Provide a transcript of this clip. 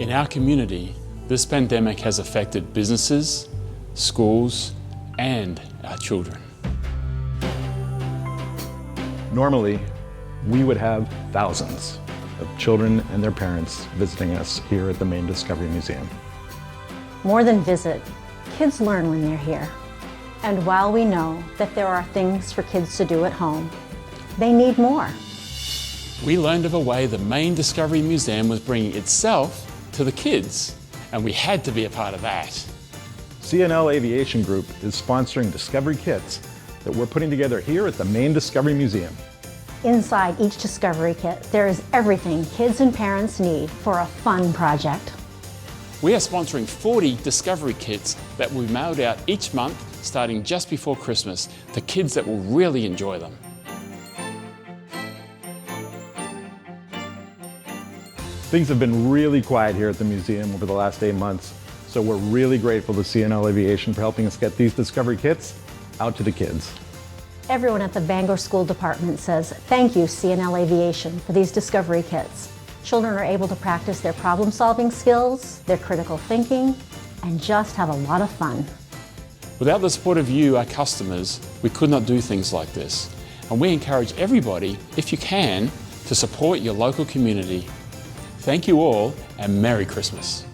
In our community, this pandemic has affected businesses, schools, and our children. Normally, we would have thousands of children and their parents visiting us here at the Maine Discovery Museum. More than visit, kids learn when they're here. And while we know that there are things for kids to do at home, they need more. We learned of a way the Maine Discovery Museum was bringing itself to the kids, and we had to be a part of that. CNL Aviation Group is sponsoring Discovery Kits that we're putting together here at the Maine Discovery Museum. Inside each Discovery Kit, there is everything kids and parents need for a fun project. We are sponsoring 40 Discovery Kits that will be mailed out each month starting just before Christmas to kids that will really enjoy them. Things have been really quiet here at the museum over the last 8 months, so we're really grateful to CNL Aviation for helping us get these Discovery Kits out to the kids. Everyone at the Bangor School Department says, thank you, CNL Aviation, for these Discovery Kits. Children are able to practice their problem-solving skills, their critical thinking, and just have a lot of fun. Without the support of you, our customers, we could not do things like this. And we encourage everybody, if you can, to support your local community. Thank you all, and Merry Christmas.